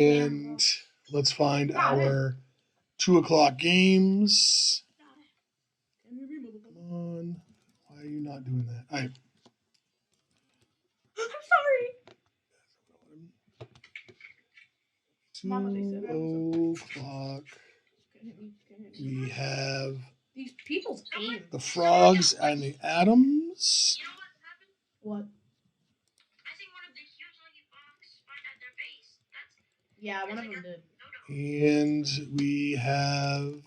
And let's find our 2 o'clock games. Come on. Why are you not doing that? All right. I'm sorry. 2 o'clock. We have these people's aim. The Frogs and the Adams. You know what happened? What? I think one of the huge lucky bugs spawned at their base. Yeah, one of them did. And we have...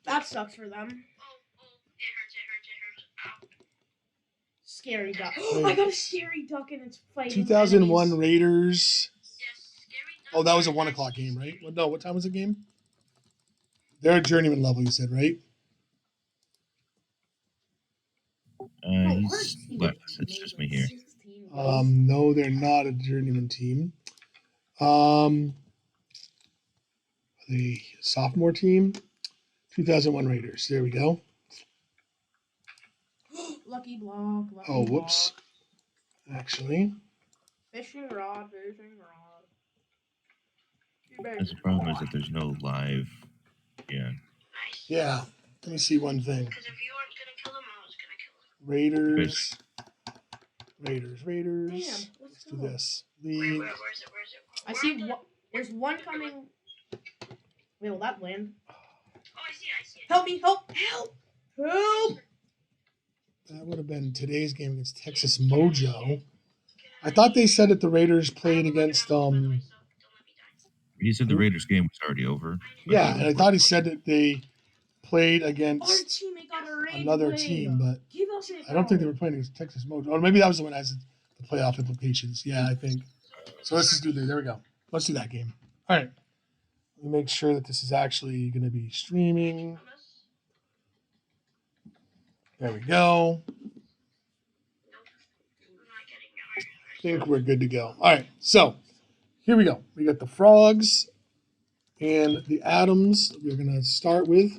That sucks for them. Oh, it hurts. Ow. Scary duck. I got a scary duck and it's fighting 2001 enemies. Raiders. Yes, scary duck. Oh, that was a 1 o'clock game, right? No, what time was the game? They're at journeyman level, you said, right? He's left. It's just me here. No, they're not a journeyman team. The sophomore team, 2001 Raiders. There we go. Lucky block. Oh, whoops. Actually. Fishing rod. The problem is that there's no live. Yeah. Nice. Yeah. Let me see one thing. Because if you weren't going to kill him, I was going to kill him. Raiders. Damn, Let's do this. Where League. is it? I see there's one coming. Wait, will that land? Oh, I see it. Help me, help! That would have been today's game against Texas Mojo. I thought they said that the Raiders played against He said the Raiders game was already over. Yeah, and I thought he said that they played against another win. team, but Give us it I don't think they now. were playing against Texas Mojo. Or maybe that was the one that has the playoff implications. Yeah, I think. So let's just do that. There we go. Let's do that game. All right. Let me make sure that this is actually going to be streaming. There we go. I think we're good to go. All right. So here we go. We got the Frogs and the Adams. We're going to start with.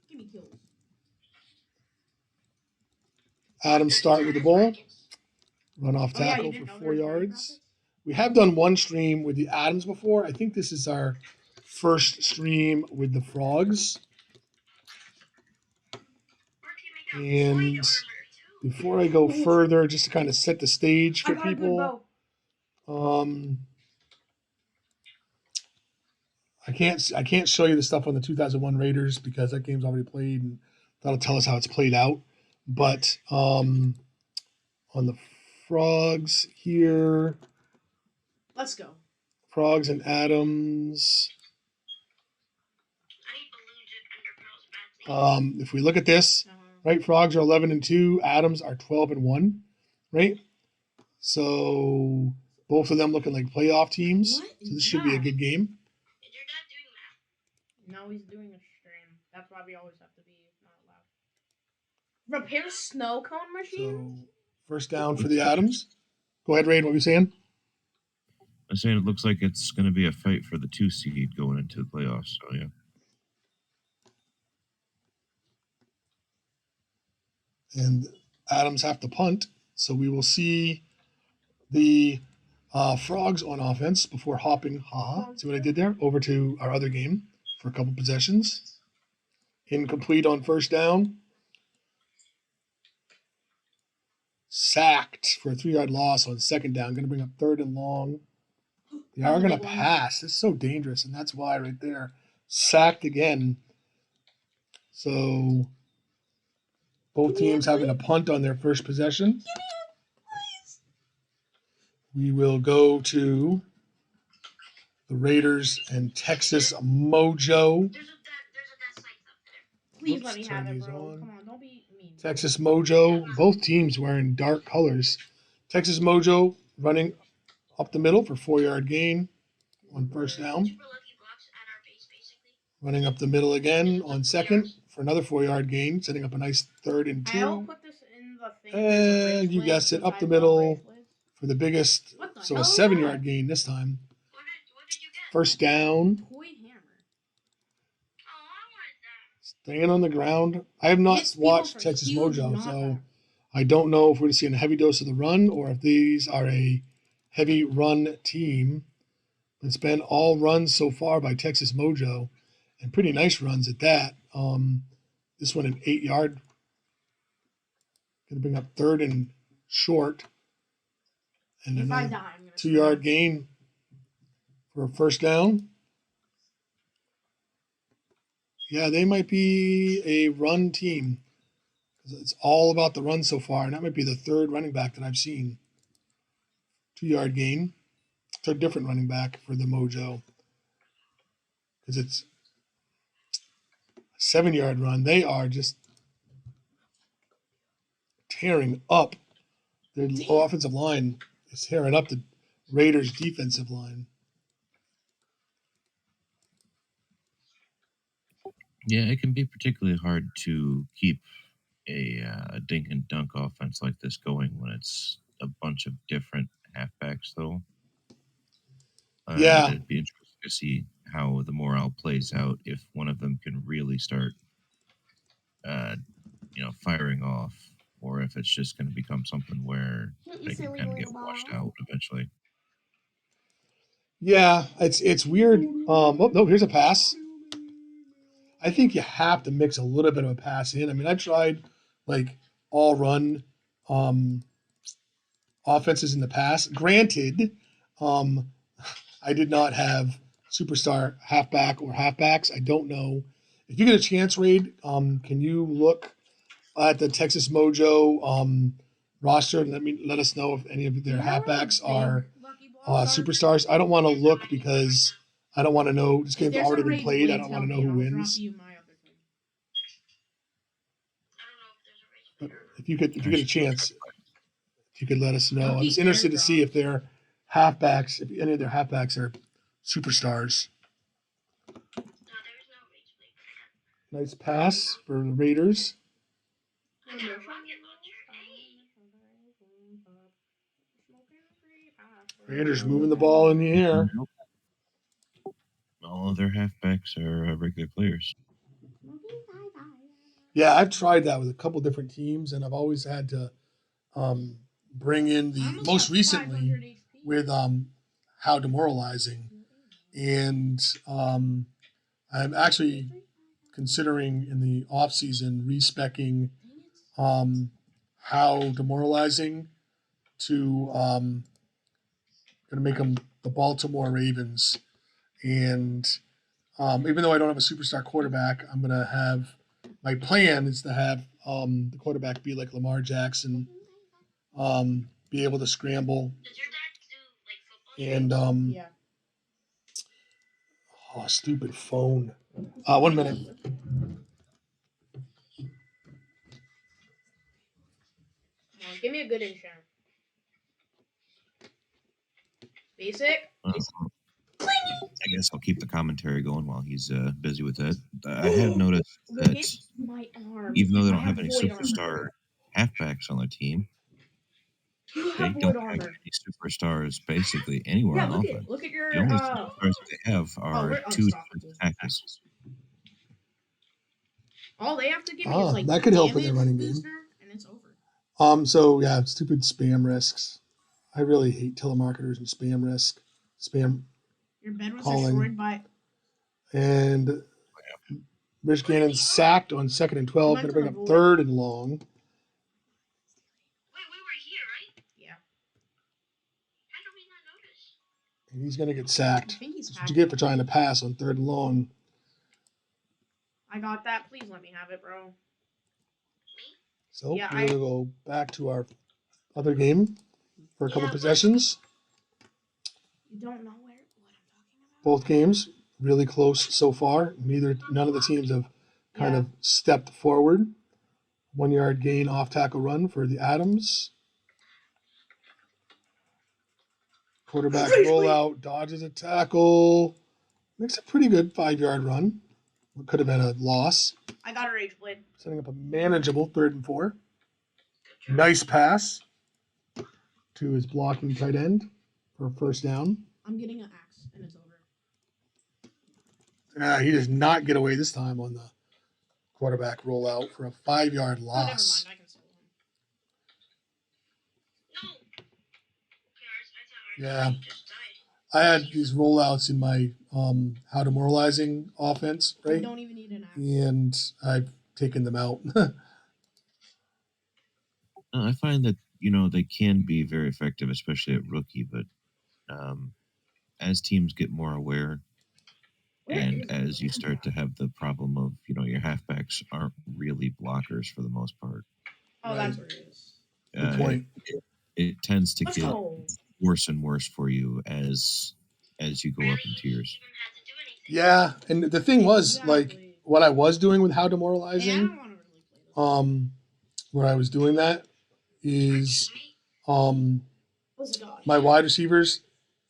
Give me kills. Adams start with the ball. Run off tackle for 4 yards. We have done one stream with the Adams before. I think this is our first stream with the Frogs. And before I go further, just to kind of set the stage for people, I can't show you the stuff on the 2001 Raiders because that game's already played, and that'll tell us how it's played out. But on the Frogs here, let's go. Frogs and Adams. If we look at this, right, Frogs are 11-2, Adams are 12-1, right? So both of them looking like playoff teams. So this should be a good game. Is your dad doing that? No, he's doing a stream. That's why we always have to be not allowed. Repair snow cone machine. So first down for the Adams. Go ahead, Ray. What were you saying? I'm saying it looks like it's going to be a fight for the 2 seed going into the playoffs. So yeah. And Adams have to punt, so we will see the Frogs on offense before hopping. See what I did there? Over to our other game for a couple possessions. Incomplete on first down. Sacked for a 3-yard loss on second down. Going to bring up 3rd and long. They are going to pass. It's so dangerous, and that's why right there. Sacked again. So both teams having a punt on their first possession. We will go to the Raiders and Texas Mojo. There's a death site up there. Please let me have it, bro. Come on, don't be mean. Texas Mojo. Both teams wearing dark colors. Texas Mojo running up the middle for 4-yard gain on first down. Running up the middle again on second for another 4-yard gain, setting up a nice 3rd and 2. I'll put this in the thing. And you guessed it, up the middle for the biggest, so a 7-yard gain this time. What did you get? First down, Toy hammer. Oh, I wanted that. staying on the ground. I have not Hits people watched for Texas huge Mojo, so knockback. I don't know if we're going to see a heavy dose of the run or if these are a heavy run team. It's been all runs so far by Texas Mojo, and pretty nice runs at that. This one an 8-yard. Going to bring up 3rd and short, and If I another die, I'm gonna 2-yard gain for a first down. Yeah, they might be a run team. It's all about the run so far, and that might be the 3rd running back that I've seen. 2-yard gain. It's a different running back for the Mojo because it's a 7-yard run. They are just tearing up. Their offensive line is tearing up the Raiders' defensive line. Yeah, it can be particularly hard to keep a dink and dunk offense like this going when it's a bunch of different halfbacks, though. Yeah. It'd be interesting to see how the morale plays out if one of them can really start, firing off, or if it's just going to become something where they can kind of get washed out eventually. Yeah, it's weird. Oh, no, here's a pass. I think you have to mix a little bit of a pass in. I mean, I tried like all run offenses in the past. Granted, I did not have superstar halfback or halfbacks. I don't know. If you get a chance, Raid, can you look at the Texas Mojo roster and let us know if any of their halfbacks are superstars? I don't want to look because I don't want to know. This game's already been played. I don't want to know who wins. But if you get a chance, if you could let us know. I was interested to see if their halfbacks, if any of their halfbacks are superstars. Nice pass for the Raiders. Raiders moving the ball in the air. All of their halfbacks are regular players. Yeah, I've tried that with a couple different teams, and I've always had to bring in the most recently with how demoralizing, and I'm actually considering in the off season respecking how demoralizing to going to make them the Baltimore Ravens, and even though I don't have a superstar quarterback, I'm going to have my plan is to have the quarterback be like Lamar Jackson, be able to scramble, and Yeah. oh, stupid phone. 1 minute. Give me a good enchant. Basic. I guess I'll keep the commentary going while he's busy with that. I have noticed that My arm. even though they I don't have any void superstar armor. halfbacks on their team, You they have don't void have armor. any superstars basically anywhere Yeah, on look at offense. it. Look at your. The only superstars that they have are we're 2 unstoppable. defensive tackles. All they have to give me is like that could help in their damage running game. booster, and it's over. So yeah, stupid spam risks. I really hate telemarketers and spam risk. Spam Your bed was calling. destroyed by. And Rich Gannon sacked on 2nd and 12. Going to bring up 3rd and long. Wait, we were here, right? Yeah. How did we not notice? And he's going to get sacked. I think he's That's what you get for trying to pass on 3rd and long. I got that. Please let me have it, bro. So Yeah, we're going to go back to our other game for a couple possessions. You don't know what I'm talking about? Both games really close so far. None of the teams have kind of stepped forward. 1-yard gain off tackle run for the Adams. Quarterback rollout, dodges a tackle. Makes a pretty good 5-yard run. What could have been a loss. I got a rage blade. Setting up a manageable 3rd and 4. Nice pass to his blocking tight end for a first down. I'm getting an axe, and it's over. He does not get away this time on the quarterback rollout for a 5-yard loss. Oh, never mind. I can sell him. No. Okay, I Yeah. He just died. I had these rollouts in my how demoralizing offense, I right? don't even need an axe. And I've taken them out. I find that they can be very effective, especially at rookie. But um, as teams get more aware, Where and is as you the start to landmark? have the problem of your halfbacks aren't really blockers for the most part, Oh, Right. that's where it is. Good uh, point. it tends to Let's get go. worse and worse for you as you go Barely up in tiers. even had to do anything. Yeah, and the thing was like Exactly. what I was doing with how Hey, I demoralizing, don't want to really play this. where I was doing that That's is just me. What's it got? my wide receivers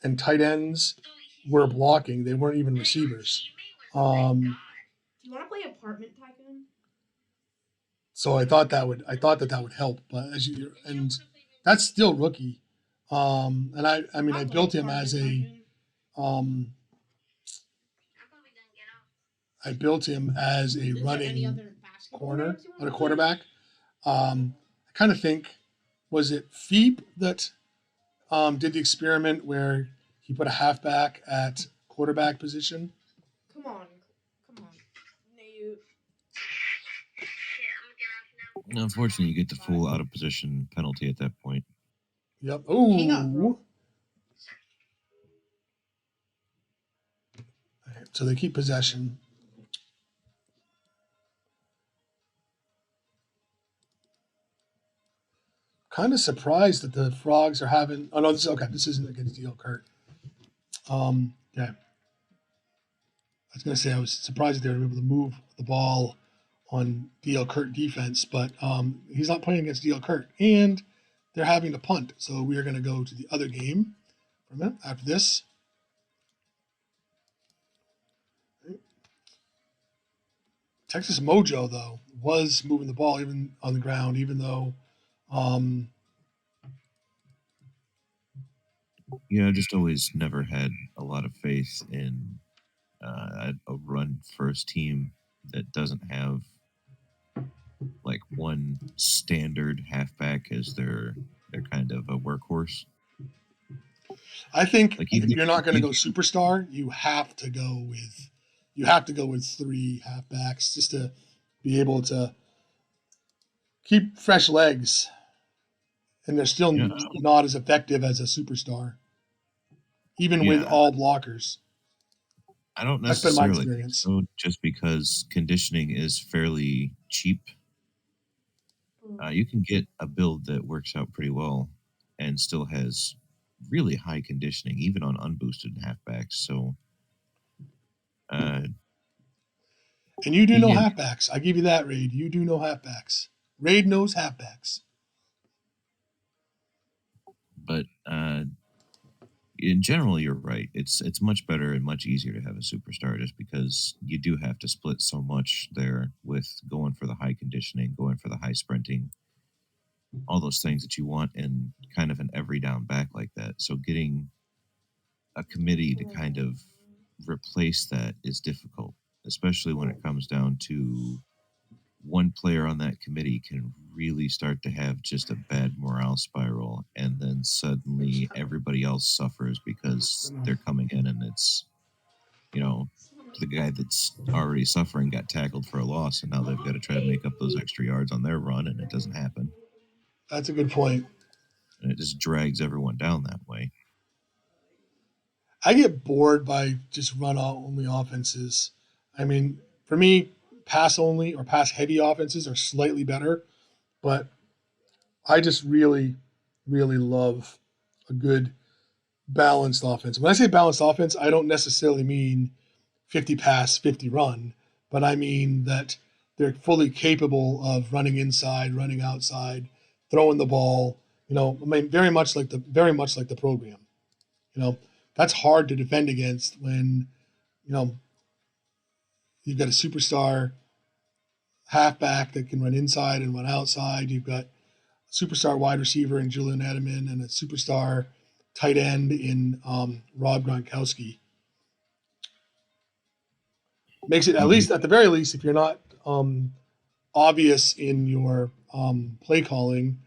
and tight ends So he, were blocking. They weren't even your receivers. teammate was a big Um, god. Do you want to play Apartment Tycoon? so I thought that would help, but and that's still rookie. And I mean I I'll play built him as Apartment a Tycoon. um, I'm probably gonna get off. I built him as a Is there any running other basketball corner games you on a want to play? quarterback. I kind of think was it Feep that did the experiment where he put a halfback at quarterback position. Come on. Nate. Shit, I'm gonna get off now. Unfortunately, you get the full out of position penalty at that point. Yep. Hang up, bro. Ooh. So they keep possession. Kind of surprised that the Frogs are having. Oh no, this is okay. This isn't against DL Kurt. Yeah. I was gonna say I was surprised that they were able to move the ball on DL Kurt defense, but he's not playing against DL Kurt, and they're having to punt. So we are going to go to the other game for a minute after this. Texas Mojo though was moving the ball even on the ground, even though um, I just always never had a lot of faith in a run first team that doesn't have like one standard halfback as their kind of a workhorse. I think Like if even you're not going to if go superstar, you have to go with three halfbacks just to be able to keep fresh legs, and they're still yeah, not as effective as a superstar, even with yeah, all blockers. I don't That's been my necessarily think experience. so. Just because conditioning is fairly cheap, you can get a build that works out pretty well and still has really high conditioning, even on unboosted halfbacks. So uh, And you do you know get, halfbacks. I give you that, Raid. You do know halfbacks. Raid knows halfbacks. but in general, you're right. It's much better and much easier to have a superstar just because you do have to split so much there with going for the high conditioning, going for the high sprinting, all those things that you want in kind of an every down back like that. So getting a committee to kind of replace that is difficult, especially when it comes down to one player on that committee can really start to have just a bad morale spiral, and then suddenly everybody else suffers because they're coming in and it's you know the guy that's already suffering got tackled for a loss, and now they've got to try to make up those extra yards on their run, and it doesn't happen, That's a good point. and it just drags everyone down that way. I get bored by just run only offenses. I mean, for me, pass only or pass heavy offenses are slightly better, but I just really, really love a good balanced offense. When I say balanced offense, I don't necessarily mean 50 pass, 50 run, but I mean that they're fully capable of running inside, running outside, throwing the ball. I mean, very much like the program. You know, that's hard to defend against when you know you've got a superstar halfback that can run inside and run outside. You've got a superstar wide receiver in Julian Edelman and a superstar tight end in Rob Gronkowski. Makes it, You, at the very least, if you're not obvious in your play calling,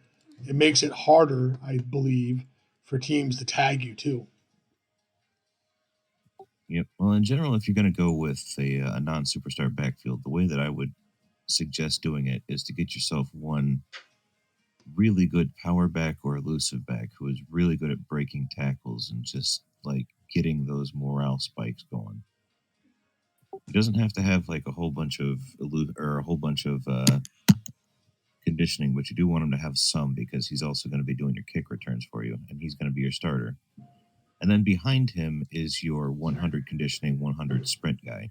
it makes it harder, I believe, for teams to tag you too. Yep. Well, in general, if you're going to go with a non-superstar backfield, the way that I would suggest doing it is to get yourself one really good power back or elusive back who is really good at breaking tackles and just like getting those morale spikes going. He doesn't have to have like a whole bunch of or a whole bunch of conditioning, but you do want him to have some because he's also going to be doing your kick returns for you, and he's going to be your starter. And then behind him is your 100 conditioning, 100 sprint guy.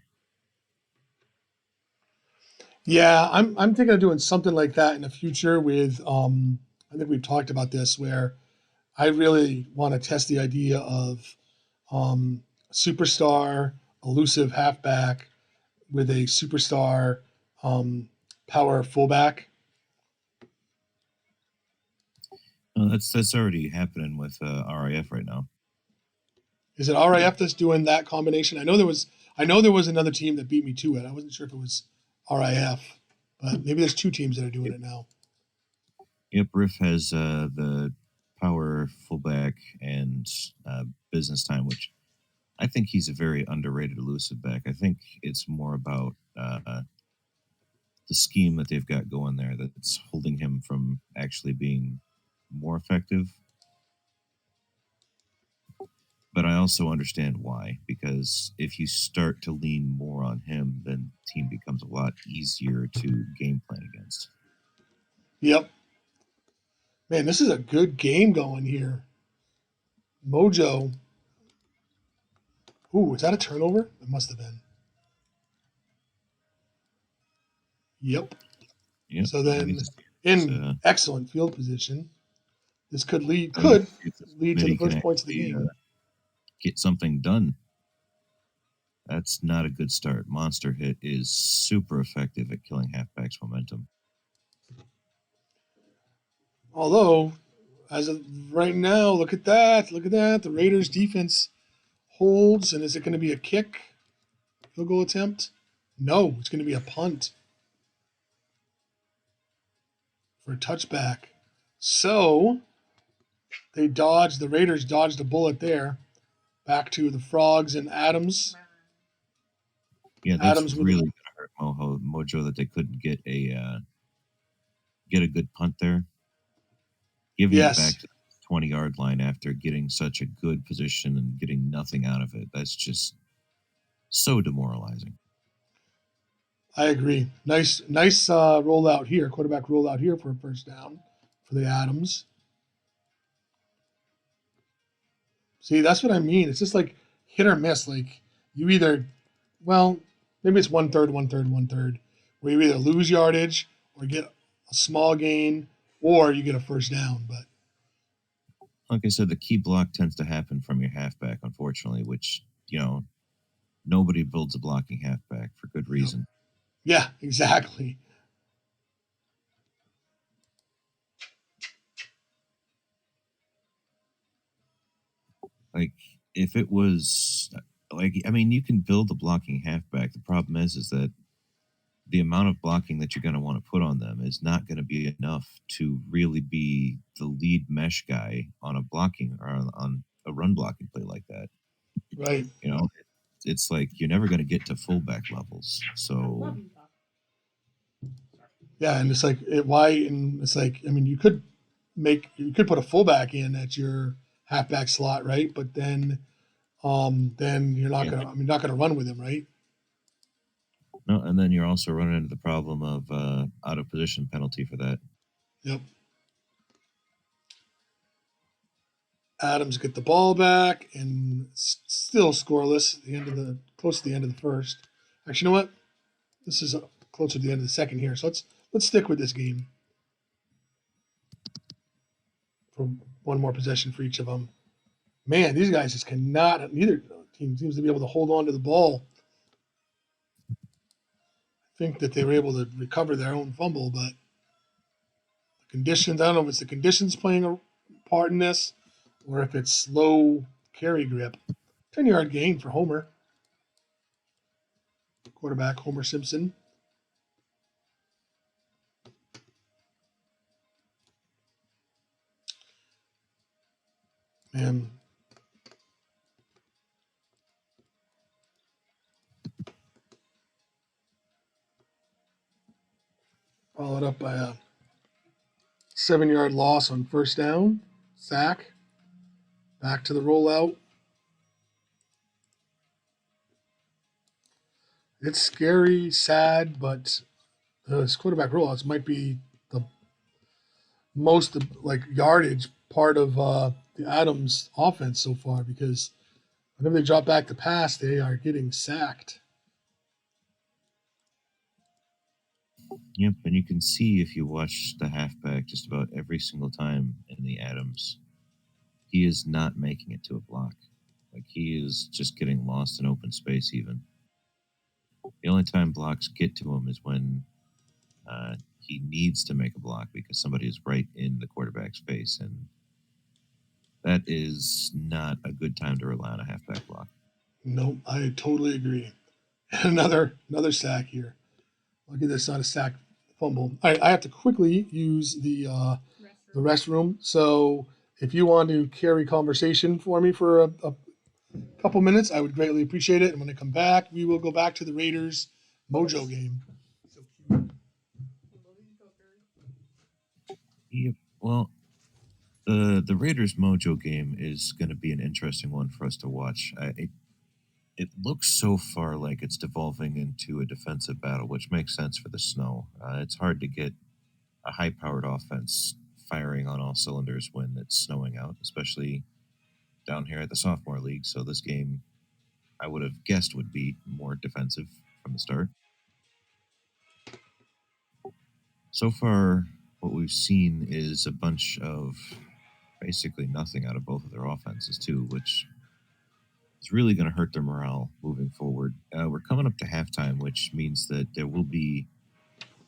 Yeah, I'm thinking of doing something like that in the future with I think we've talked about this where I really want to test the idea of superstar elusive halfback with a superstar power fullback. That's already happening with RIF right now. Is it RIF that's doing that combination? I know there was another team that beat me to it. I wasn't sure if it was RIF, but maybe there's two teams that are doing it now. Yep, Riff has the power fullback and business time, which I think he's a very underrated elusive back. I think it's more about the scheme that they've got going there that's holding him from actually being more effective. But I also understand why, because if you start to lean more on him, then the team becomes a lot easier to game plan against. Yep. Man, this is a good game going here. Mojo. Ooh, is that a turnover? It must have been. Yep. Yep. So then, in excellent field position, this could lead to the first points of the game. Get something done. That's not a good start. Monster Hit is super effective at killing halfbacks' momentum. Although, as of right now, look at that. Look at that. The Raiders defense holds, and is it going to be a kick? Field goal attempt? No, it's going to be a punt for a touchback. So, the Raiders dodged a bullet there. Back to the Frogs and Adams. Yeah, that's really going to hurt Mojo that they couldn't get a good punt there. Giving it back to the 20-yard line after getting such a good position and getting nothing out of it, that's just so demoralizing. I agree. Nice rollout here, quarterback rollout here for a first down for the Adams. See, that's what I mean. It's just like hit or miss. Like you either, well, maybe it's 1/3, 1/3, 1/3, where you either lose yardage or get a small gain, or you get a first down. But like I said, the key block tends to happen from your halfback, unfortunately, which nobody builds a blocking halfback for good reason. Yeah, exactly. Like if it was you can build a blocking halfback. The problem is that the amount of blocking that you're going to want to put on them is not going to be enough to really be the lead mesh guy on a blocking or on a run blocking play like that. Right. It's like you're never going to get to fullback levels. So yeah, and it's like you could put a fullback in at your halfback slot, right? But then you're not gonna run with him, right? No, and then you're also running into the problem of out of position penalty for that. Yep. Adams get the ball back and still scoreless at the end of close to the end of the first. Actually, you know what? This is closer to the end of the second here. So let's stick with this game for one more possession for each of them. Man, these guys just cannot. Neither team seems to be able to hold on to the ball. I think that they were able to recover their own fumble, but the conditions. I don't know if it's the conditions playing a part in this, or if it's slow carry grip. 10-yard gain for Homer. Quarterback Homer Simpson. And followed up by a 7-yard loss on first down. Sack. Back to the rollout. It's scary, sad, but this quarterback rollouts might be the most like yardage part of the Adams offense so far because whenever they drop back to pass, they are getting sacked. Yep, and you can see if you watch the halfback just about every single time in the Adams, he is not making it to a block. Like he is just getting lost in open space. Even the only time blocks get to him is when he needs to make a block because somebody is right in the quarterback's face, and that is not a good time to rely on a halfback block. Nope, I totally agree. Another sack here. Look at this, not a sack fumble. I have to quickly use the restroom. So if you want to carry conversation for me for a couple minutes, I would greatly appreciate it. And when I come back, we will go back to the Raiders Mojo game. Yep. Well, the Raiders Mojo game is going to be an interesting one for us to watch. It looks so far like it's devolving into a defensive battle, which makes sense for the snow. It's hard to get a high-powered offense firing on all cylinders when it's snowing out, especially down here at the sophomore league. So this game, I would have guessed, would be more defensive from the start. So far, what we've seen is a bunch of basically nothing out of both of their offenses too, which is really going to hurt their morale moving forward. We're coming up to halftime, which means that there will be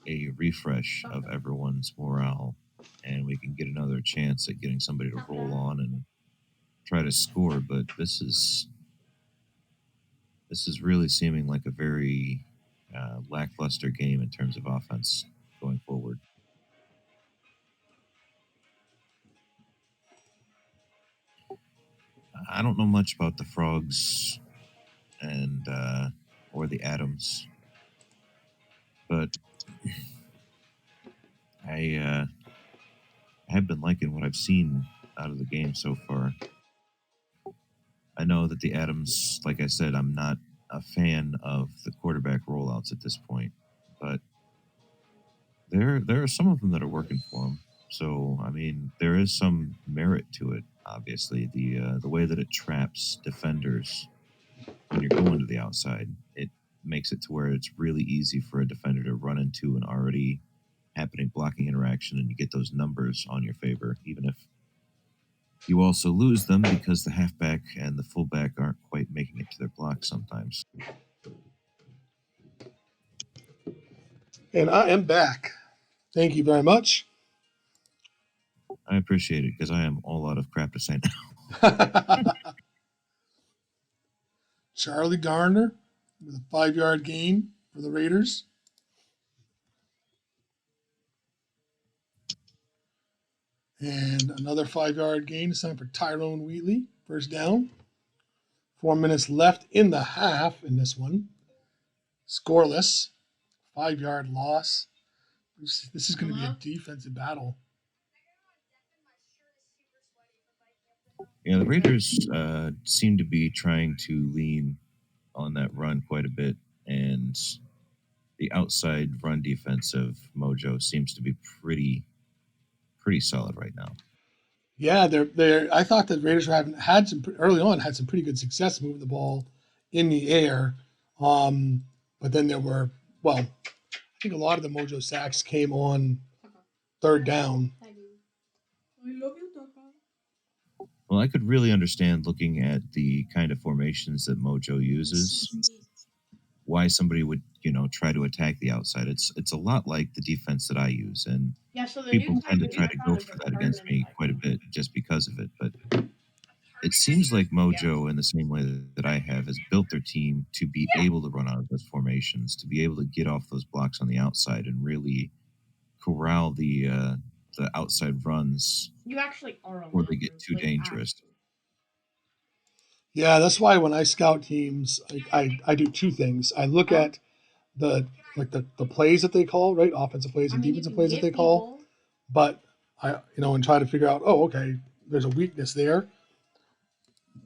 a refresh of everyone's morale, and we can get another chance at getting somebody to roll on and try to score. But this is really seeming like a very lackluster game in terms of offense going forward. I don't know much about the Frogs and or the Adams, but I have been liking what I've seen out of the game so far. I know that the Adams, like I said, I'm not a fan of the quarterback rollouts at this point, but there are some of them that are working for him. So I mean, there is some merit to it. Obviously, the way that it traps defenders when you're going to the outside, it makes it to where it's really easy for a defender to run into an already happening blocking interaction, and you get those numbers on your favor, even if you also lose them because the halfback and the fullback aren't quite making it to their block sometimes. And I am back. Thank you very much. I appreciate it because I am all out of crap to say now. Charlie Garner with a 5-yard gain for the Raiders. And another 5-yard gain this time for Tyrone Wheatley. First down. 4 minutes left in the half in this one. Scoreless. 5-yard loss. This is going to be a defensive battle. Yeah, the Raiders seem to be trying to lean on that run quite a bit, and the outside run defense of Mojo seems to be pretty solid right now. Yeah, they're. I thought that Raiders were had some early on had some pretty good success moving the ball in the air, but then there were I think a lot of the Mojo sacks came on third down. Well, I could really understand looking at the kind of formations that Mojo uses, why somebody would try to attack the outside. It's a lot like the defense that I use, and Yeah, so the people new tend to time try to go for that against me quite a bit just because of it. But it seems like Mojo, in the same way that I have, has built their team to be able to run out of those formations, to be able to get off those blocks on the outside and really corral the outside runs You actually are before they get too dangerous. Yeah, that's why when I scout teams, I do two things. I look at the the plays that they call, right? Offensive plays I and mean, you defensive can plays that get they call, people. but I and try to figure out, oh, okay, there's a weakness there.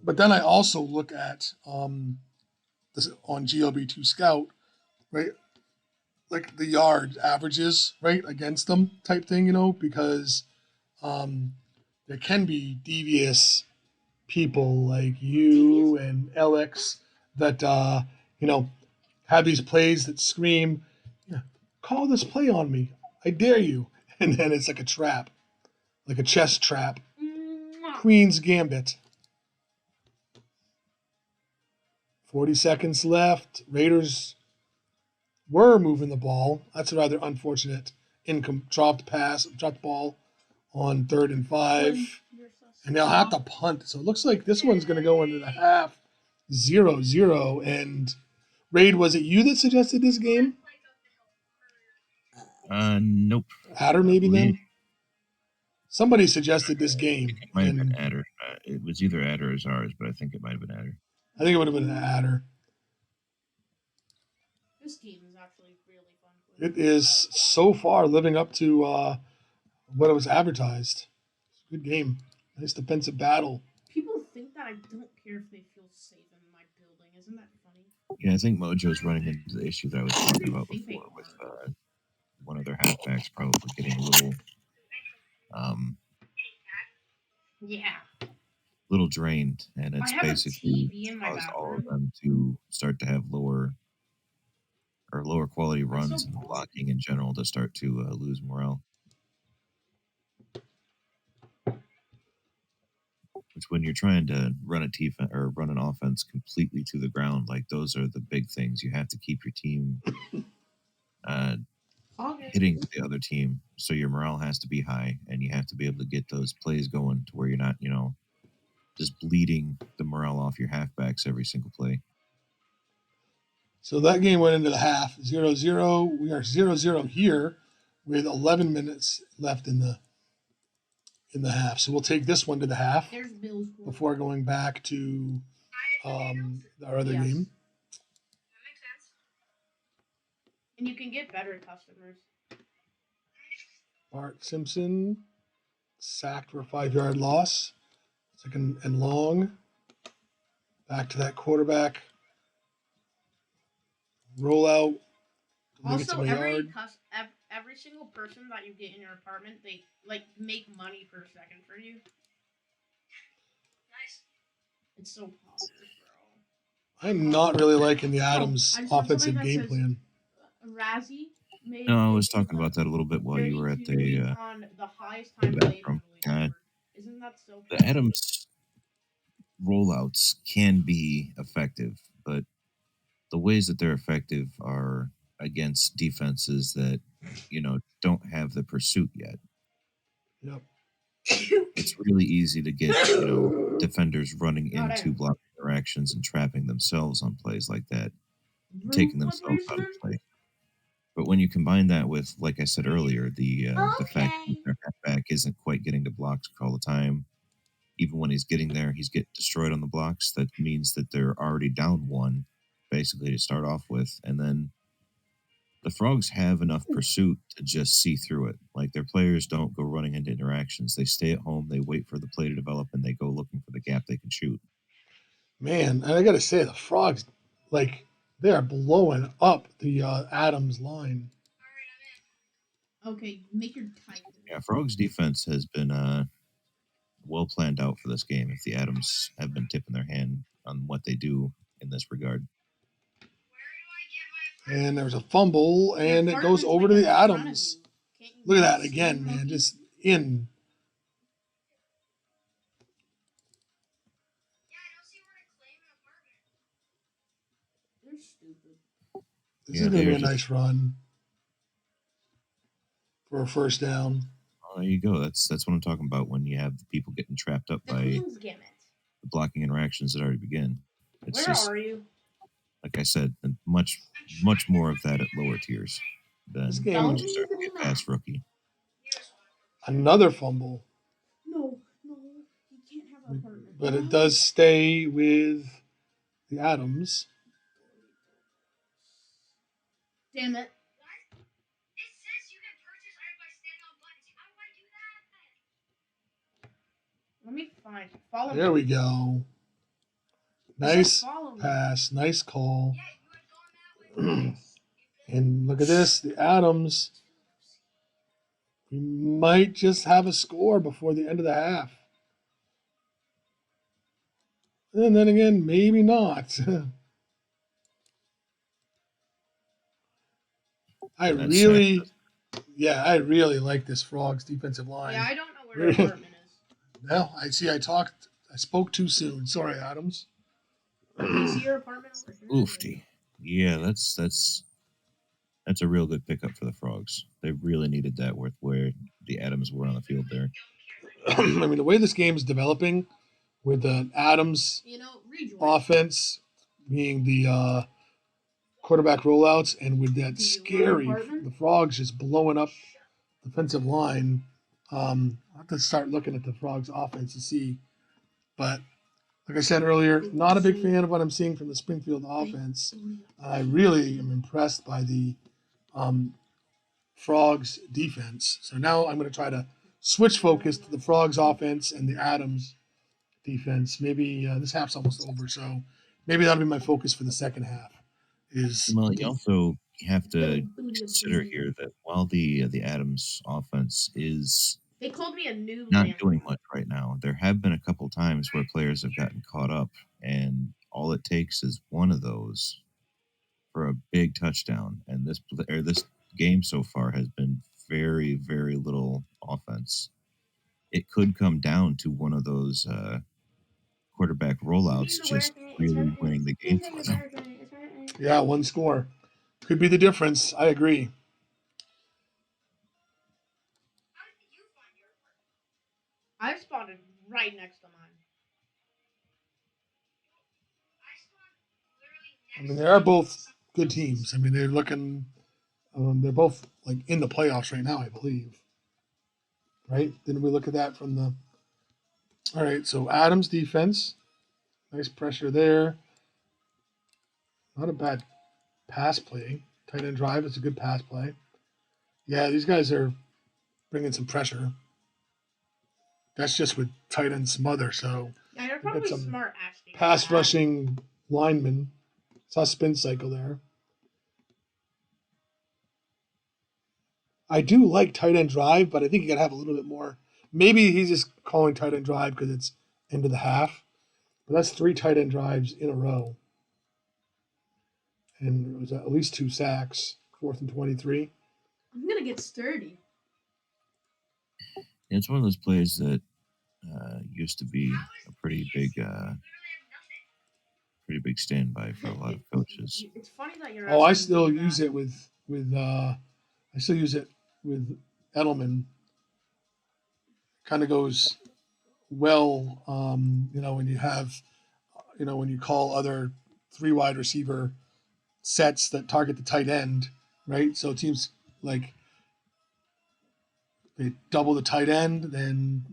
But then I also look at this on GLB2 Scout, right? Like the yard averages, right, against them type thing, because um, there can be devious people like you and Alex that you know have these plays that scream, yeah, call this play on me, I dare you, and then it's like a trap, like a chess trap. Mwah. Queen's Gambit. 40 seconds left. Raiders were moving the ball. That's a rather unfortunate dropped ball on 3rd and 5. You're so And they'll have to punt. So it looks like this one's going to go into the half 0-0. And Raid, was it you that suggested this game? Nope. Adder, maybe believe- then? Somebody suggested this game. It might have been And Adder. It was either Adder or Zars, but I think it might have been Adder. I think it would have been an Adder. This game is actually really fun. to It play. is so far living up to what it was advertised. It's a good game. Nice defensive battle. People think that I don't care if they feel safe in my building. Isn't that funny? Yeah, I think Mojo's running into the issue that I was talking about Think they before with are. one of their halfbacks probably getting a Yeah. little drained, and I it's have a basically TV in my caused all of bathroom. them to start to have lower quality Am I runs so and bald? blocking in general to start to lose morale. Which, when you're trying to run a defense or run an offense completely to the ground, like those are the big things. You have to keep your team hitting the other team, so your morale has to be high, and you have to be able to get those plays going to where you're not, just bleeding the morale off your halfbacks every single play. So that game went into the half 0-0. We are 0-0 here with 11 minutes left in the half. So we'll take this one to the half There's Bill's goal. before going back to our other Yes. game. That makes sense. And you can get better customers. Bart Simpson sacked for a 5-yard loss. Second and long. Back to that quarterback. Rollout. Make it to Also, my every yard. every single person that you get in your apartment, they like make money per second for you. Nice. It's so positive, I'm not really liking the Adams I saw offensive something that game says- plan. bro. Razzie made. No, I was talking about that a little bit while you were at 32 the on the highest time played bathroom. on Leaderboard. Isn't that so? The Adams rollouts can be effective, but the ways that they're effective are against defenses that don't have the pursuit yet. Yep. It's really easy to get defenders running Not into in. block interactions and trapping themselves on plays like that, Room taking themselves out of replacement? play. But when you combine that with, like I said earlier, the fact that Okay. their halfback isn't quite getting to blocks all the time, even when he's getting there, he's getting destroyed on the blocks. That means that they're already down one, basically, to start off with, and then the Frogs have enough pursuit to just see through it. Like, their players don't go running into interactions. They stay at home, they wait for the play to develop, and they go looking for the gap they can shoot. Man, and I got to say, the Frogs, like, they are blowing up the Adams line. Okay, make your type. Yeah, Frogs defense has been well planned out for this game if the Adams have been tipping their hand on what they do in this regard. And there's a fumble, and it goes over to the Adams. Look at that again, man. Just in. They're stupid. This Yeah, is going to be a they're nice run for a first down. Oh, there you go. That's what I'm talking about when you have people getting trapped up The by Queen's Gambit. the blocking interactions that already begin. It's Where just, are you? like I said, much more of that at lower tiers than This game- when you start to get past rookie. Another fumble. No, you can't have an apartment. but it does stay with the Adams. Damn it. It says you can purchase items by standing on buttons. How do I do that? Let me find. Follow There me. we go. It said Nice follow me. pass. Nice call. Yeah, you would have gone that way. And look at this. The Adams. We might just have a score before the end of the half. And then again, maybe not. I That's sad. I really like this Frogs defensive line. Yeah, I don't know where your apartment is. No, I see. I spoke too soon. Sorry, Adams. Do you see your apartment over here? Oofty. Yeah, that's a real good pickup for the Frogs. They really needed that with where the Adams were on the field there. I mean, the way this game is developing, with the Adams You know, rejoin. offense being the quarterback rollouts, and with that Do you scary, want an apartment? the Frogs just blowing up defensive line. I'll have to start looking at the Frogs offense to see. But like I said earlier, not a big fan of what I'm seeing from the Springfield offense. I really am impressed by the Frogs defense. So now I'm going to try to switch focus to the Frogs offense and the Adams defense. Maybe this half's almost over, so maybe that'll be my focus for the second half. Well, you also have to consider here that while the Adams offense is They called me a new not landlord. doing much right now, there have been a couple times where players have gotten caught up, and all it takes is one of those for a big touchdown. And this game so far has been very, very little offense. It could come down to one of those quarterback rollouts just really winning the game for them. Yeah, one score could be the difference. I agree. How did you find your apartment? I spotted right next to mine. I spawned literally next I mean, they are both good teams. I mean, they're looking. They're both like in the playoffs right now, I believe. Right? Didn't we look at that from the? All right. So Adams defense, nice pressure there. Not a bad pass play. Tight end drive. It's a good pass play. Yeah, these guys are bringing some pressure. That's just with tight end smother. So Yeah, you're got probably some smart asking. pass that. rushing lineman. Saw spin cycle there. I do like tight end drive, but I think you got to have a little bit more. Maybe he's just calling tight end drive because it's end of the half. But that's 3 tight end drives in a row. And it was at least 2 sacks, 4th and 23. I'm gonna get sturdy. It's one of those plays that used to be a pretty big standby for a lot of coaches. It's funny that you're. Oh, I asking still me use that. it I still use it with Edelman. Kind of goes well, when you have, when you call other 3 wide receiver sets that target the tight end, right? So teams like they double the tight end, then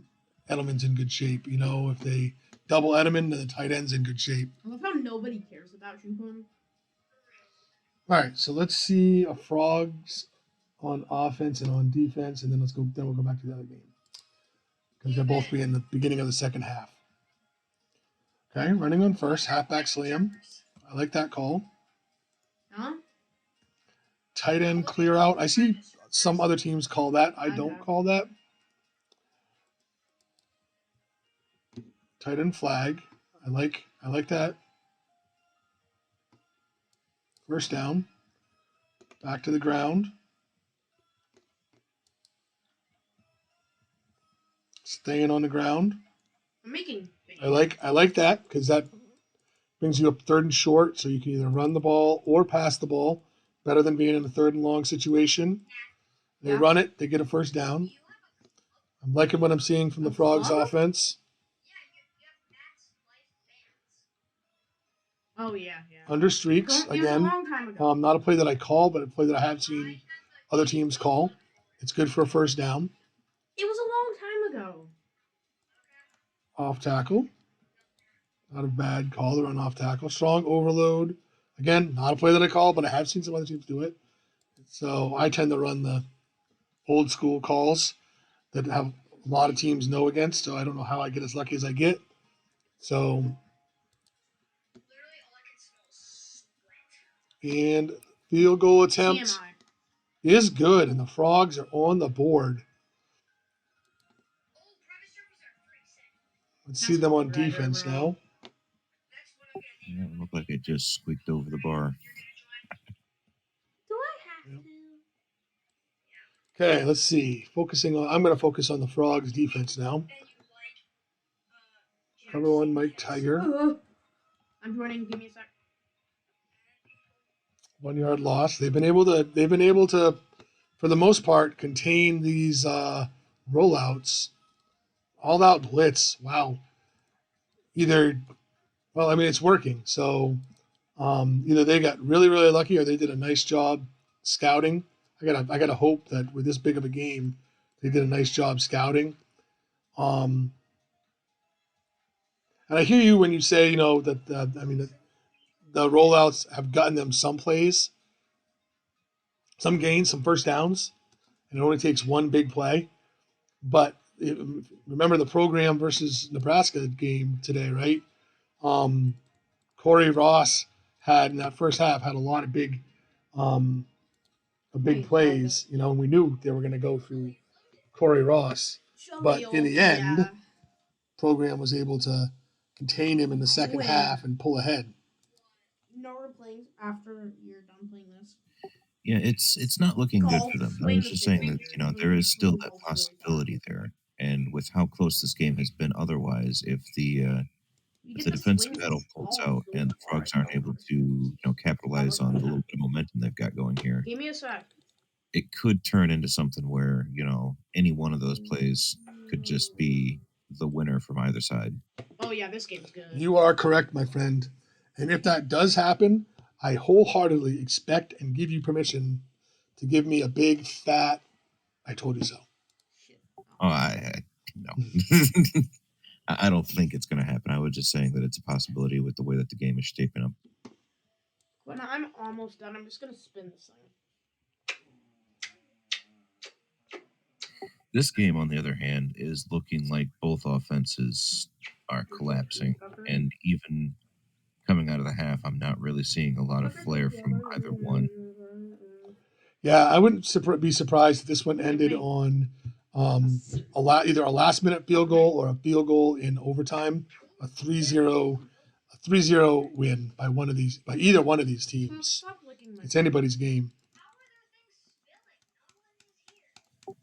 Edelman's in good shape. If they double Edelman, then the tight end's in good shape. I love how nobody cares about you, Quinn. All right, so let's see a Frogs on offense and on defense, and then we'll go back to the other game because they'll both be in the beginning of the second half. Okay, running on first, halfback slam. I like that call. Huh? Tight end clear out. I see some other teams call that. I don't call that. Tight end flag. I like that. First down. Back to the ground. Staying on the ground. I'm making. I like that because that brings you up 3rd and short, so you can either run the ball or pass the ball. Better than being in a 3rd and long situation. They Yeah. run it, they get a first down. I'm liking what I'm seeing from the Frogs offense. Oh yeah. Under streaks It was a again. long time ago. Not a play that I call, but a play that I have seen other teams call. It's good for a first down. It was a long time ago. Off tackle. Not a bad call. The run off tackle. Strong overload. Again, not a play that I call, but I have seen some other teams do it. So I tend to run the old school calls that have a lot of teams know against. So I don't know how I get as lucky as I get. So, Literally, all I can smell is sweat. and field goal attempt TMI. is good, and the Frogs are on the board. Oh, premise surface are pretty sick. Let's That's see them on right, defense bro. now. That's what I'm gonna name Yeah, it looked like it just squeaked over the bar. You're gonna join. Do I have Yep. to? Okay, let's see. I'm going to focus on the Frogs defense now. And you like Cover one, Mike Tiger. I'm joining. Give me a sec. 1 yard loss. They've been able to, for the most part, contain these rollouts. All out blitz. Wow. It's working. So either they got really, really lucky or they did a nice job scouting. I gotta hope that with this big of a game, they did a nice job scouting. And I hear you when you say, that the rollouts have gotten them some plays, some gains, some first downs, and it only takes one big play. But remember the program versus Nebraska game today, right? Corey Ross had in that first half had a lot of big plays, and we knew they were going to go through Corey Ross. But in the end, program was able to contain him in the second Win. half and pull ahead. No replays after you're done playing this. Yeah, it's not looking good for them. I Wait was a just second. saying that there is still that possibility there, and with how close this game has been otherwise, if the defensive battle pulls out and the Frogs aren't able to capitalize on the little bit of momentum they've got going here, Give me a sec. it could turn into something where any one of those plays could just be the winner from either side. Oh yeah, this game's good. You are correct, my friend. And if that does happen, I wholeheartedly expect and give you permission to give me a big fat "I told you so." Shit. Oh, no. I don't think it's going to happen. I was just saying that it's a possibility with the way that the game is shaping up. When I'm almost done, I'm just gonna spin this thing. This game, on the other hand, is looking like both offenses are collapsing, and even coming out of the half, I'm not really seeing a lot of flair from either one. Yeah, I wouldn't be surprised if this one ended on either a last-minute field goal or a field goal in overtime, a 3-0 win by either one of these teams. It's anybody's game.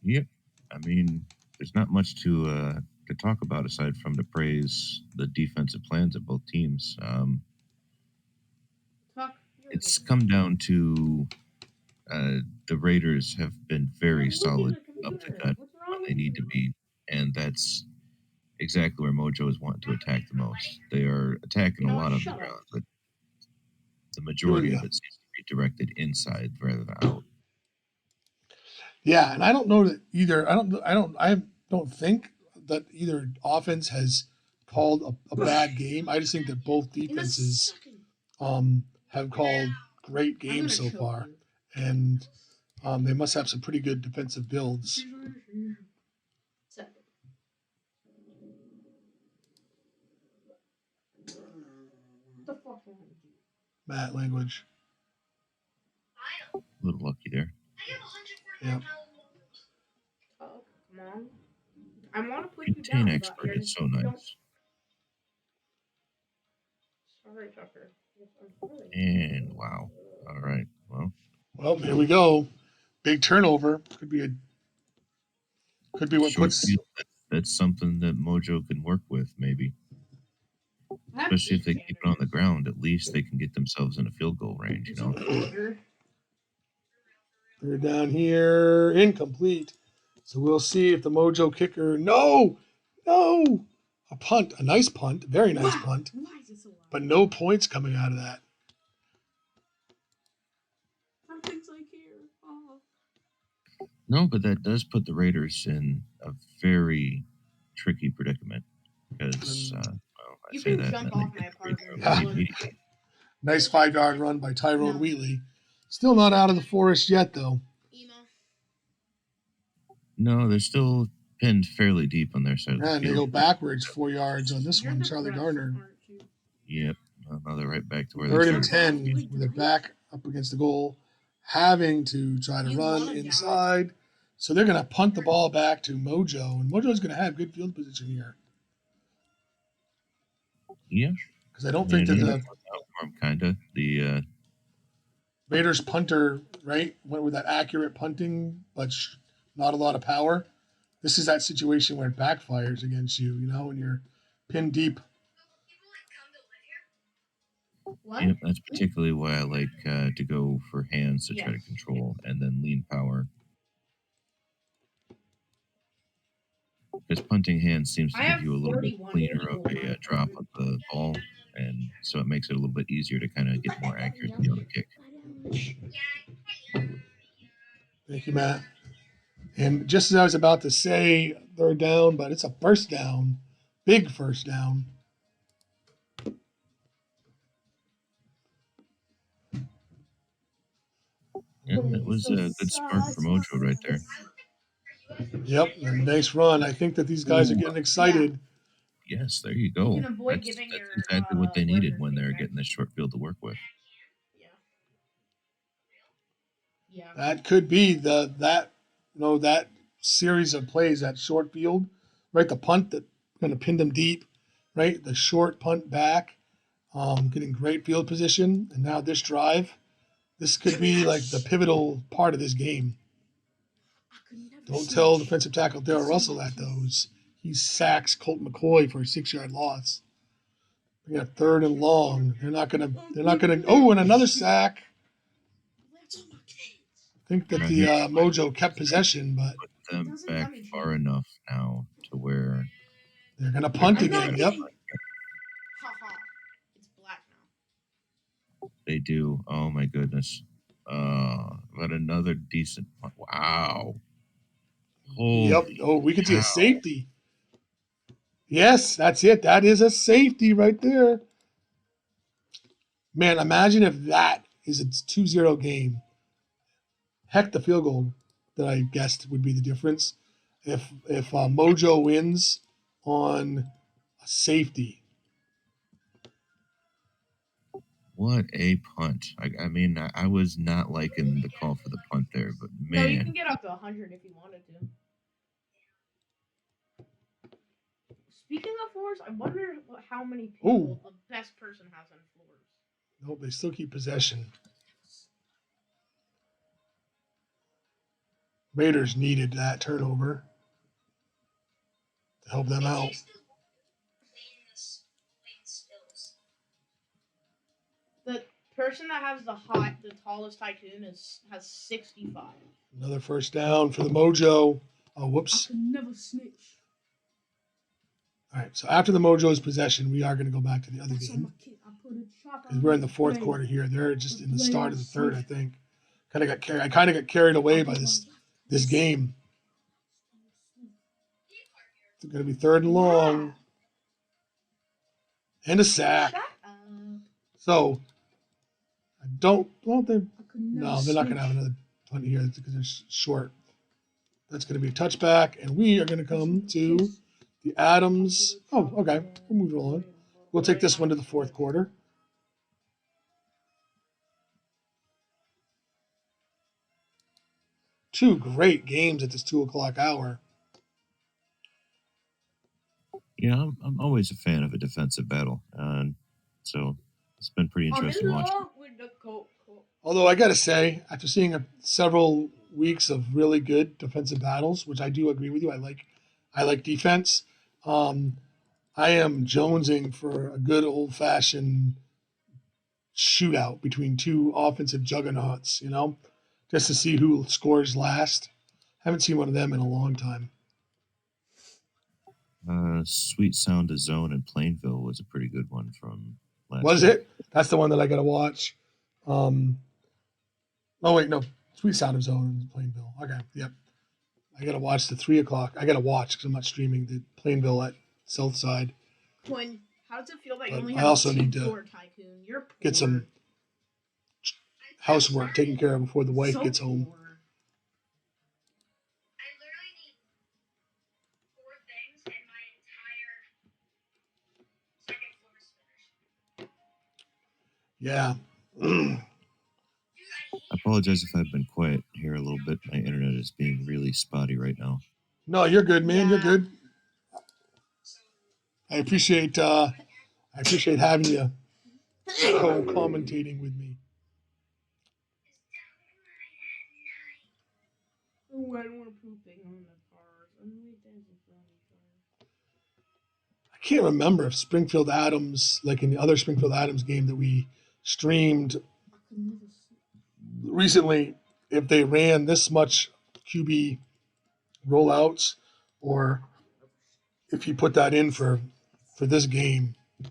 Yep. I mean, there's not much to talk about aside from to praise the defensive plans of both teams. It's come down to the Raiders have been very solid up the gut when they need to be, and that's exactly where Mojo is wanting to attack the most. They are attacking a lot on the ground, but the majority of it seems to be directed inside rather than out. Yeah, and I don't know that either. I don't think that either offense has called a bad game. I just think that both defenses have called great games so far, and they must have some pretty good defensive builds. Matt language. A little lucky there. Yep. Oh, come on. I want to put Contain you down, expert but is so nice. Sorry, Tucker. And wow. All right. Well, here we go. Big turnover. Could be what short puts. Field, that's something that Mojo can work with, maybe. Especially if they keep it on the ground, at least they can get themselves in a field goal range, They're down here, incomplete. So we'll see if the Mojo kicker. No, a punt, a nice punt, very nice punt, but no points coming out of that. No, but that does put the Raiders in a very tricky predicament because, I You say can that, jump and then they off my get the free throw apartment. Yeah. Look. immediately. Nice 5-yard run by Tyrone No. Wheatley. Still not out of the forest yet, though. Emo. No, they're still pinned fairly deep on their side of the And they field. go backwards 4 yards on this You're one. Charlie depressed, Garner. aren't you? Yep. Now they're right back to where they 3rd and started. 10 with their back up against the goal, having to try to You run wanna die. inside. So they're going to punt the ball back to Mojo, and Mojo's going to have good field position here Yeah. because I don't I mean, think that it the worked out for 'em, kinda. The Raiders punter, right, went with that accurate punting, but not a lot of power. This is that situation where it backfires against you, when you're pinned deep. People like come to live here. What? Yep, that's particularly why I like to go for hands to try to Yes. control, and then lean power. Because punting hands seems to I give have you a little bit 31 cleaner people of in my a drop of the ball, and so it makes it a little bit easier to kind of get more accuracy on the kick. Thank you, Matt. And just as I was about to say, 3rd down, but it's a first down, big first down. Yeah, it was a good spark for Mojo right there. Yep, a nice run. I think that these guys are getting excited. Yes, there you You go. can avoid That's giving your exactly what they needed workers when they're paycheck. getting this short field to work with. Yeah. Yeah. That could be that series of plays, that short field, right? The punt that going to pin them deep, right? The short punt back, getting great field position, and now this drive. This could be like the pivotal part of this game. Don't tell defensive tackle Darrell Russell that those. He sacks Colt McCoy for a 6-yard loss. They got 3rd and long. They're not gonna. Oh, and another sack. I think that the Mojo kept possession, but Put them back far enough now to where they're gonna punt I'm not again. Yep. Haha. It's black now. they do. Oh my goodness. But another decent punt. Wow. Holy Yep. Oh, we could see a cow. safety. Yes, that's it. That is a safety right there. Man, imagine if that is a 2-0 game. Heck, the field goal that I guessed would be the difference. If Mojo wins on a safety. What a punt. I mean, I was not liking the call for the punt there, but No, you can man, get up to 100 if you wanted to. Speaking of floors, I wonder how many people Ooh. the best person has on floors. Nope, they still keep possession. Raiders needed that turnover to help them out. The person that has the tallest tycoon has 65. Another first down for the Mojo. Oh, whoops. I could never snitch. All right, so after the Mojo's possession, we are going to go back to the other game. Because we're in the 4th quarter here. They're just in the start of the 3rd, I think. I kind of got carried away by this game. It's going to be 3rd and long. And a sack. So, I don't think. No, they're not going to have another punt here because they're short. That's going to be a touchback, and we are going to come to the Adams. Oh, okay. We'll move it along. We'll take this one to the 4th quarter. Two great games at this 2:00 hour. yeah, I'm always a fan of a defensive battle. So it's been pretty interesting watching. Although I got to say, after seeing several weeks of really good defensive battles, which I do agree with you, I like defense. I am jonesing for a good old-fashioned shootout between two offensive juggernauts, just to see who scores last. Haven't seen one of them in a long time. Sweet Sound of Zone in Plainville was a pretty good one from last Was week. it? That's the one that I got to watch. Oh, wait, no. Sweet Sound of Zone in Plainville. Okay, yep. I got to watch the 3:00. I got to watch because I'm not streaming the Plainville at Southside. Quinn, How does it feel that you But only I have also two need to floor tycoon? You're poor. get some housework taken care of before the wife So gets home. poor. I literally need 4 things, and my entire second floor is finished. Yeah. Dude, I I apologize if I've been quiet here a little bit. My internet is being really spotty right now. No, you're good, man. You're Yeah. good. I appreciate having you co-commentating with me. When we're pooping on the cars. I can't remember if Springfield Adams, like in the other Springfield Adams game that we streamed recently, if they ran this much QB rollouts, or if you put that in for this game. I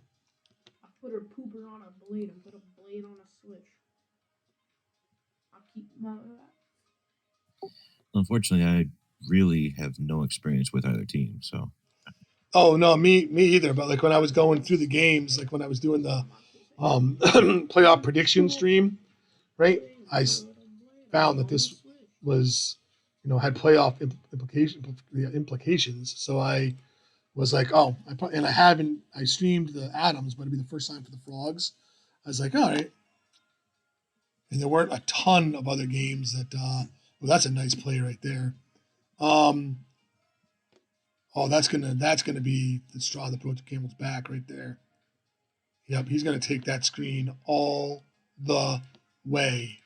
put a pooper on a blade and put a blade on a switch. I'll keep my. Unfortunately, I really have no experience with either team, so Oh no, me either. But like when I was going through the games, like when I was doing the playoff prediction stream, right? I found that this was, had playoff implications. So I was like, oh, and I streamed the Adams, but it'd be the first time for the Frogs. I was like, all right. And there weren't a ton of other games that. Well, that's a nice play right there. Oh, that's gonna be the straw that broke the camel's back right there. Yep, he's gonna take that screen all the way.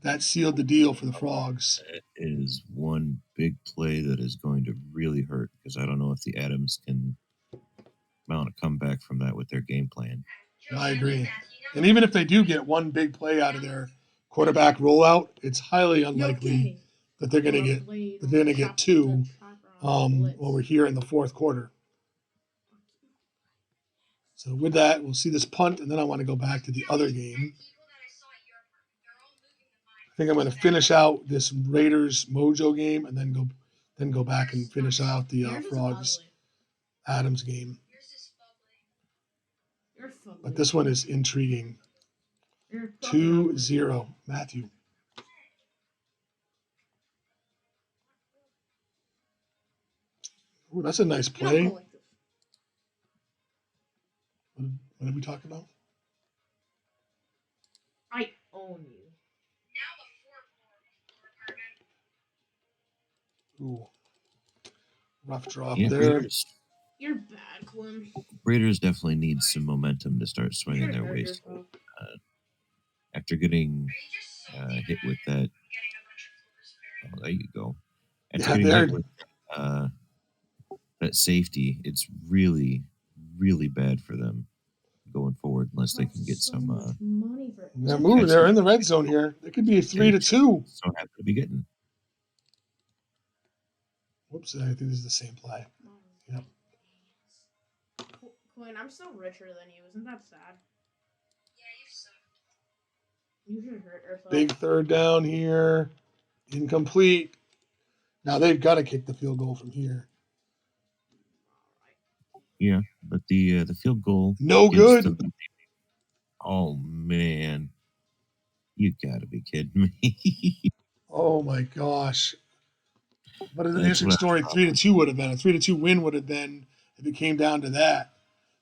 That sealed the deal for the Frogs. it is one big play that is going to really hurt because I don't know if the Adams can mount a comeback from that with their game plan. I agree. And even if they do get one big play out of their quarterback rollout, it's highly unlikely that they're gonna get two over here in the fourth quarter. So with that, we'll see this punt, and then I want to go back to the other game. I think I'm going to finish out this Raiders Mojo game, and then go back and finish out the Frogs Adams game. But this one is intriguing. 2-0, Matthew. Ooh, that's a nice play. What did we talk about? I own you. Ooh, rough drop Yeah, there. You're bad, Quinn. Raiders definitely need some momentum to start swinging You're their hurt ways. yourself. After getting hit with that, oh, there you go. After getting hit with that safety, it's really, really bad for them going forward unless they can get some. Money for They're moving. They're in the red zone here. It could be a 3-2. So happy to be getting. Whoops, I think this is the same play. Yep. Quinn, I'm still richer than you. Isn't that sad? Yeah, you suck. You should hurt yourself. Big third down here. Incomplete. Now they've got to kick the field goal from here. Yeah, but the field goal. No good. Oh man, you got to be kidding me! Oh my gosh. But an interesting story. 3-2 would have been a 3-2 win would have been if it came down to that.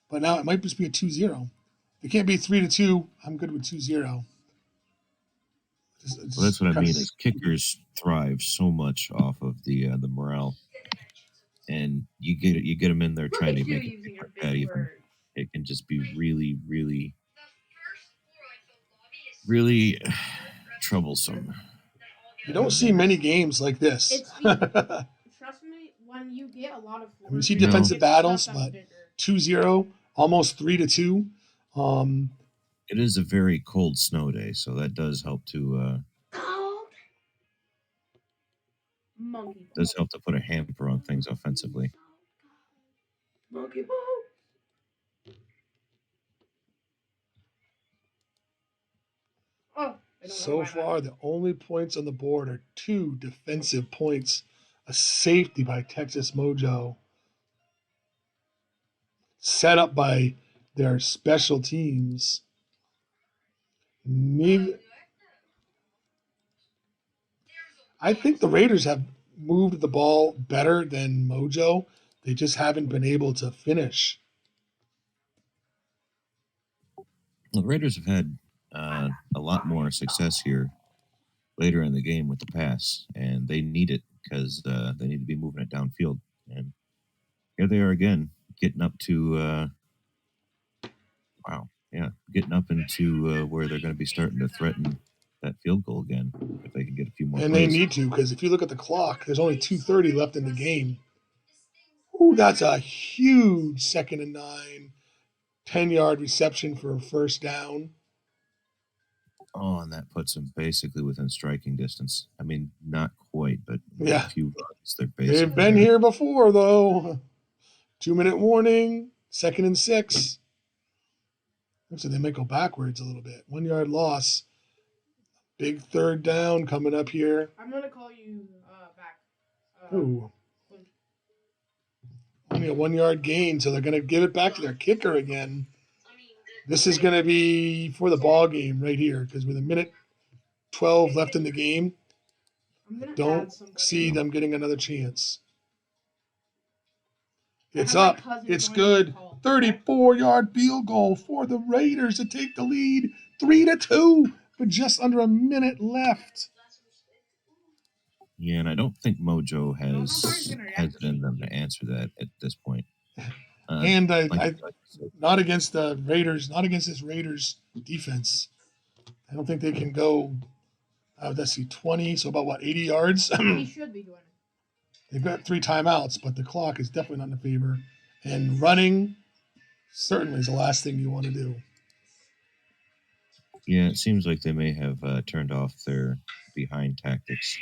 But now it might just be a 2-0. If it can't be 3-2, I'm good with 2-0. Well, that's what I mean. Is kickers thrive so much off of the morale, and you get them in there trying to make it like that. Even it can just be really, really, really troublesome. You don't see many games like this. Trust me, when you get a lot of floors, we see defensive battles, but 2-0, almost 3-2. It is a very cold snow day, so that does help to put a hamper on things offensively. Monkey So far, the only points on the board are 2 defensive points, a safety by Texas Mojo, set up by their special teams. Neither, I think the Raiders have moved the ball better than Mojo. They just haven't been able to finish. The Raiders have had a lot more success here later in the game with the pass, and they need it because they need to be moving it downfield. And here they are again, getting up to wow, yeah, getting up into where they're going to be starting to threaten that field goal again if they can get a few more And they plays. need to, because if you look at the clock, there's only 2:30 left in the game. Ooh, that's a huge 2nd and 9, 10-yard reception for a first down. Oh, and that puts them basically within striking distance. I mean, not quite, but with Yeah. a few runs, they're They've basically been there. here before, though. 2-minute warning, 2nd and 6. So they might go backwards a little bit. 1-yard loss. Big third down coming up here. I'm gonna call you back. Ooh. Only a 1-yard gain, so they're going to give it back to their kicker again. This is going to be for the ball game right here, because with 1:12 left in the game, I'm gonna don't add somebody. see them getting another chance. I It's have my up. cousin It's joining good. the call. 34-yard field goal for the Raiders to take the lead, 3-2, with just under a minute left. Yeah, and I don't think Mojo I don't know how he's has gonna react has to it in seeing them you. to answer that at this point. And Like I you said, not against the Raiders, not against this Raiders defense. I don't think they can go. Let's see, 20, so about what, 80 yards? He should be doing it. They've got 3 timeouts, but the clock is definitely not in the favor. And running certainly is the last thing you want to do. yeah, it seems like they may have turned off their behind tactics.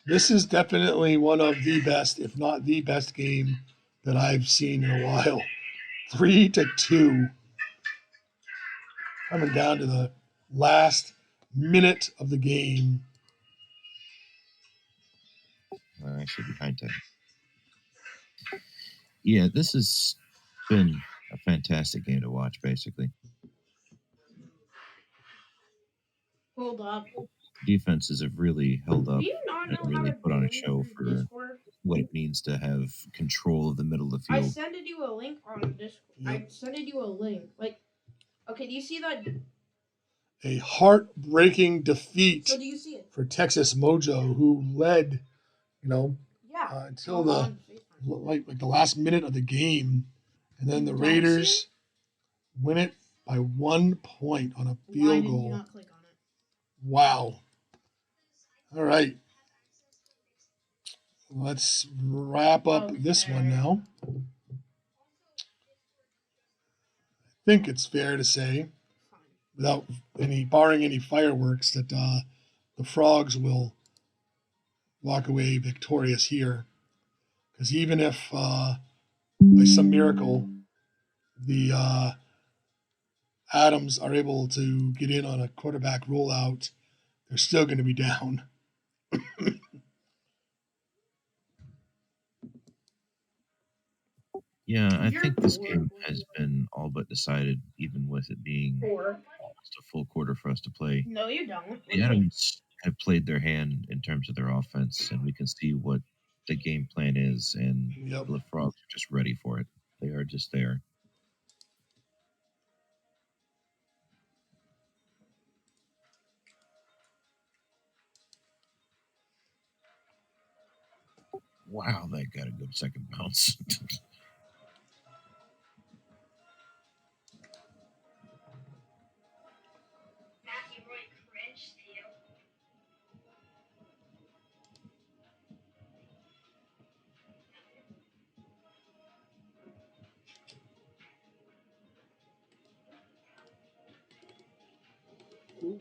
This is definitely one of the best, if not the best game that I've seen in a while. 3-2. Coming down to the last minute of the game. Actually, behind tactics. Yeah, this has been a fantastic game to watch, basically. Hold up. Defenses have really held Do up you not and know how really to put on a join show through for Discord? what it means to have control of the middle of the I field. sent you a link on Discord. Yep. I sent you a link. Like, okay, do you see that? A heartbreaking defeat So do you see it? for Texas Mojo, who led, Yeah. until Go the on FaceTime. like the last minute of the game, and then the Don't see Raiders win it by 1 point on a Why field did you goal. not click on it? Wow. All right. Let's wrap up this one now. I think it's fair to say, Fine. without barring any fireworks, that the Frogs will walk away victorious here. Because even if by some miracle the Adams are able to get in on a quarterback rollout, they're still going to be down. Yeah, I You're think this bored. game has been all but decided, even with it being Or almost a full quarter for us to play. no, you don't. The Adams have played their hand in terms of their offense, and we can see what the game plan is, and Yep. the Frogs are just ready for it. They are just there. Wow, that got a good second bounce. Matthew Roy cringe steal.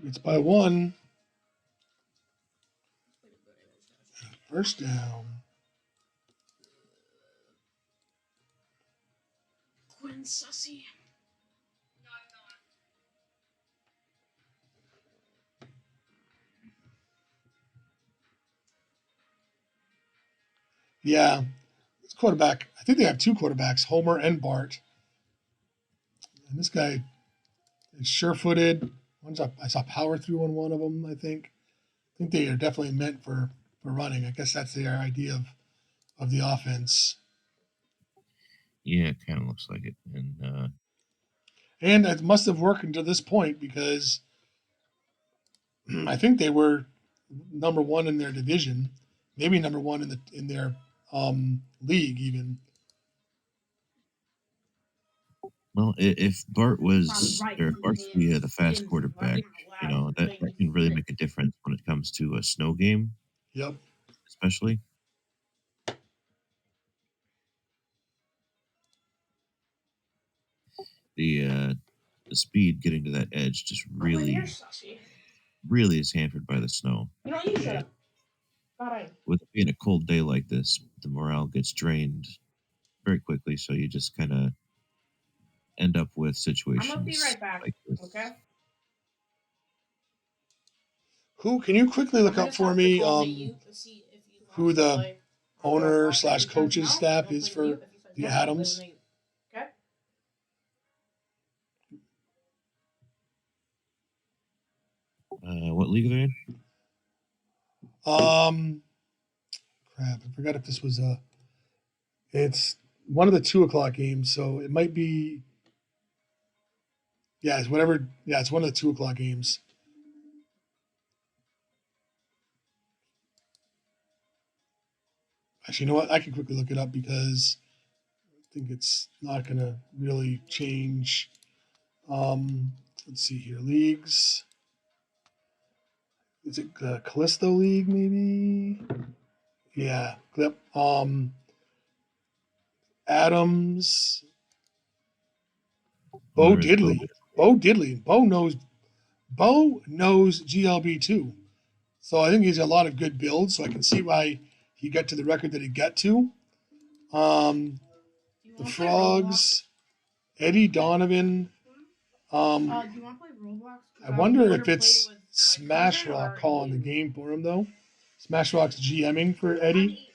It's by 1. First down. Quinn Sussy. No, I'm not. Yeah. This quarterback, I think they have 2 quarterbacks, Homer and Bart. And this guy is sure-footed. I saw power through on one of them. I think they are definitely meant for running. I guess that's their idea of the offense. Yeah, it kind of looks like it. And it must have worked until this point because I think they were number one in their division, maybe number one in their league even. Well, if Bart Probably was, right. or if Bart's the fast Skins are quarterback, fucking allowed to that play can really with make a difference when it comes to a snow game, Yep. especially. The speed getting to that edge just Come in here, really, sussy. really is hampered by the snow. You know, you shut up. All right. With it being a cold day like this, the morale gets drained very quickly, so you just kind of end up with I'm gonna be situations right back. like this. Okay. Who can you quickly look I up just for have to me? call Nate to see if he Who wants to the play owner Roblox. slash If he says coaches no, staff he'll is play for with you. If he says the yes, he'll play Adams? with Nate. Okay. What league are they in? Crap, I forgot if this was a. It's one of the 2 o'clock games, so it might be. Yeah, it's whatever. Yeah, it's one of the 2 o'clock games. Actually, you know what? I can quickly look it up because I think it's not going to really change. Let's see here. Leagues. Is it the Callisto League, maybe? Yeah. Clip. Adams. Oh, Bo there is Bo. Diddley. Bo Diddley. Bo knows GLB too. So I think he's a lot of good builds. So I can see why he got to the record that he got to. Do you The want to play Frogs, Eddie Donovan. Roblox? Do you want to play Roblox? I wonder you if wanna it's play with my Smash cousin Rock or calling the you? game for him though. Smash Rock's GMing for Eddie.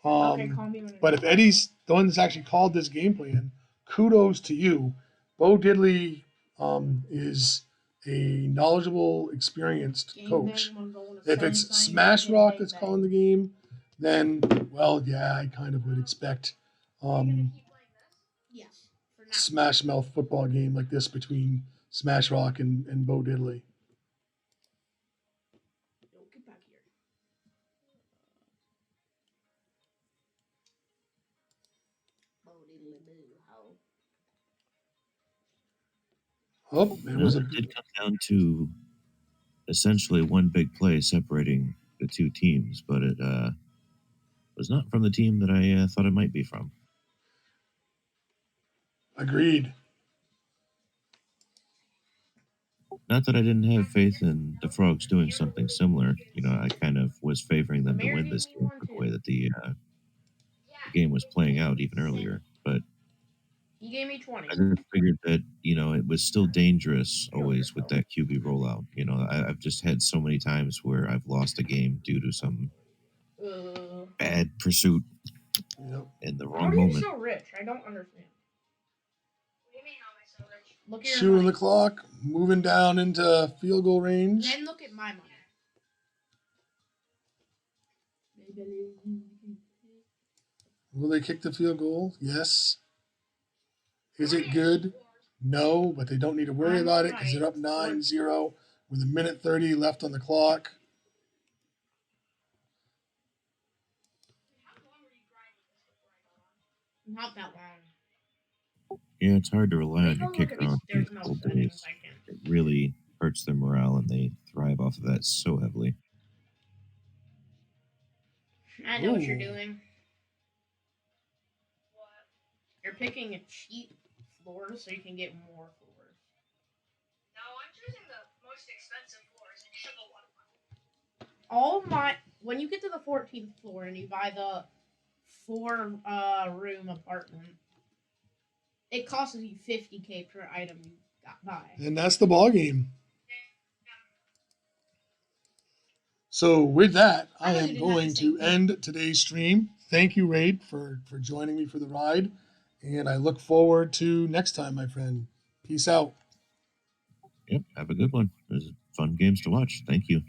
Okay, call me when But you're if Eddie's the one that's actually called this game plan, kudos to you. Bo Diddley is a knowledgeable, experienced Gang coach. bang, I'm going to If send it's sign Smash gang Rock bang that's bang. calling the game, then well, yeah, I kind of would expect Yes, for now. Smash Mouth football game like this between Smash Rock and Bo Diddley. Yo, get back here. Bo diddly boo, ho. Oh, there Well, was a it did come down to essentially one big play separating the two teams, but it was not from the team that I thought it might be from. agreed. Not that I didn't have faith in the Frogs doing something similar. I kind of was favoring them to Mayor win gave this me game one for the too. way that the game was playing out even earlier. But He gave me 20. I just figured that it was still dangerous always with that QB rollout. I've just had so many times where I've lost a game due to some bad pursuit Yep. in the How wrong are you moment. so rich? I don't understand. What do you mean, how am I so rich? Look at your Shooting the money. clock, moving down into field goal range. Then look at my money. Will they kick the field goal? Yes. Is it good? No, but they don't need to worry I'm about it because they're up alright. 9-0 with a minute 30 left on the clock. How long were you grinding this before I got on? Not that long. Yeah, it's hard to rely on Take a your look at kicker these. on these There's no cold settings days. I can. It really hurts their morale, and they thrive off of that so heavily. I know what you're Ooh. doing. What? You're picking a cheap floor so you can get more floors. No, I'm choosing the most expensive floors and have a lot of money. When you get to the 14th floor and you buy the 4 room apartment, it costs you 50K per item you buy. And that's the ball game. So with that, I really am didn't have going to say to you. end today's stream. Thank you, Raid, for joining me for the ride. And I look forward to next time, my friend. Peace. Peace out. Yep. Have a good one. There's fun games to watch. Thank you.